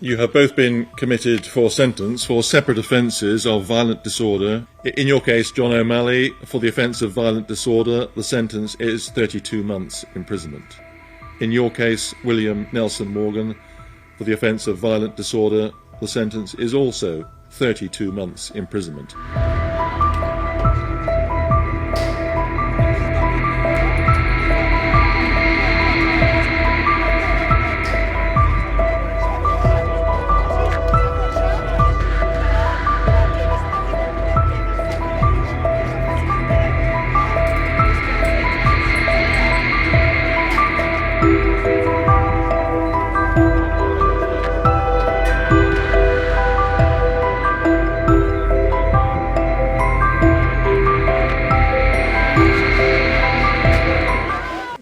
You have both been committed for sentence for separate offences of violent disorder. In your case, John O'Malley, for the offence of violent disorder, the sentence is 32 months imprisonment. In your case, William Nelson Morgan, for the offence of violent disorder, the sentence is also 32 months imprisonment.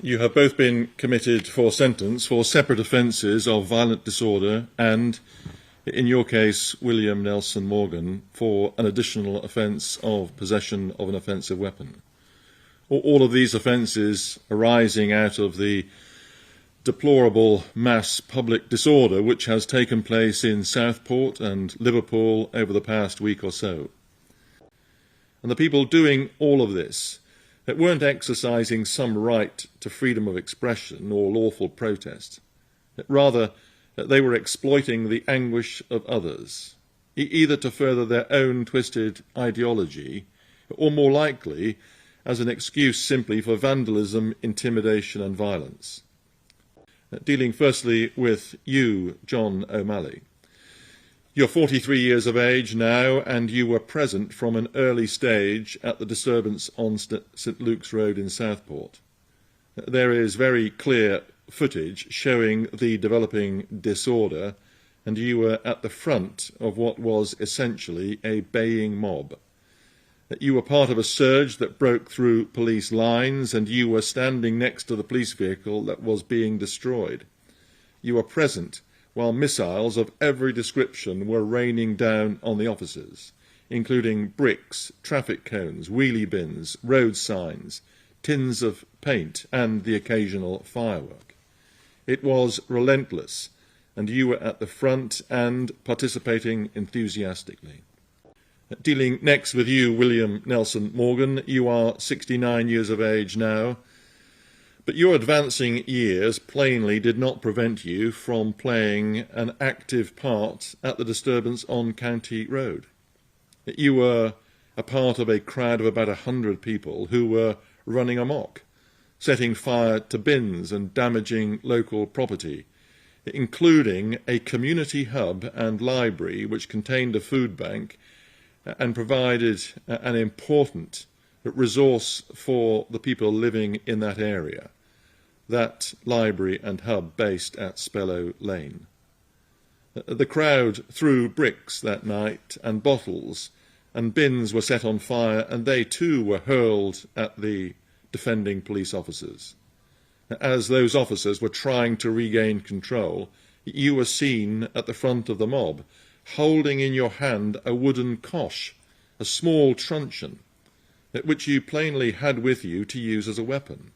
You have both been committed for sentence for separate offences of violent disorder and, in your case, William Nelson Morgan, for an additional offence of possession of an offensive weapon. All of these offences arising out of the deplorable mass public disorder which has taken place in Southport and Liverpool over the past week or so. And the people doing all of this that weren't exercising some right to freedom of expression or lawful protest, that rather that they were exploiting the anguish of others, either to further their own twisted ideology, or more likely as an excuse simply for vandalism, intimidation and violence. Dealing firstly with you, John O'Malley. You're 43 years of age now, and you were present from an early stage at the disturbance on St Luke's Road in Southport. There is very clear footage showing the developing disorder, and you were at the front of what was essentially a baying mob. You were part of a surge that broke through police lines, and you were standing next to the police vehicle that was being destroyed. You were present while missiles of every description were raining down on the officers, including bricks, traffic cones, wheelie bins, road signs, tins of paint, and the occasional firework. It was relentless, and you were at the front and participating enthusiastically. Dealing next with you, William Nelson Morgan, you are 69 years of age now, but your advancing years plainly did not prevent you from playing an active part at the disturbance on County Road. You were a part of a crowd of about 100 people who were running amok, setting fire to bins and damaging local property, including a community hub and library which contained a food bank and provided an important resource for the people living in that area, that library and hub based at Spellow Lane. The crowd threw bricks that night and bottles, and bins were set on fire, and they too were hurled at the defending police officers. As those officers were trying to regain control, you were seen at the front of the mob, holding in your hand a wooden cosh, a small truncheon, which you plainly had with you to use as a weapon.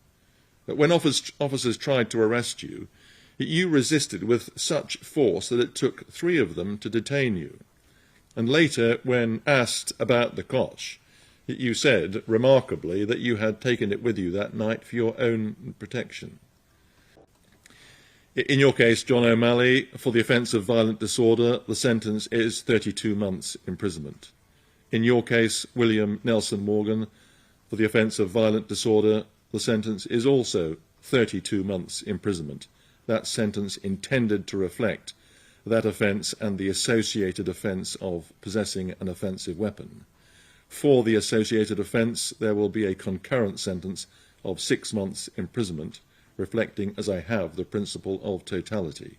But when officers tried to arrest you, you resisted with such force that it took 3 of them to detain you. And later, when asked about the cosh, you said, remarkably, that you had taken it with you that night for your own protection. In your case, John O'Malley, for the offence of violent disorder, the sentence is 32 months imprisonment. In your case, William Nelson Morgan, for the offence of violent disorder, the sentence is also 32 months imprisonment. That sentence intended to reflect that offence and the associated offence of possessing an offensive weapon. For the associated offence, there will be a concurrent sentence of 6 months imprisonment, reflecting, as I have, the principle of totality.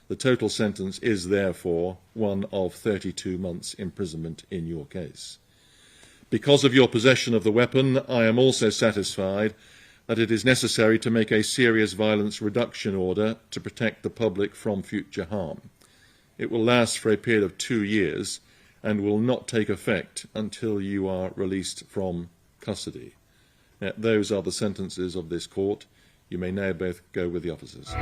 The total sentence is, therefore, one of 32 months imprisonment in your case. Because of your possession of the weapon, I am also satisfied that it is necessary to make a serious violence reduction order to protect the public from future harm. It will last for a period of 2 years and will not take effect until you are released from custody. Those are the sentences of this court. You may now both go with the officers.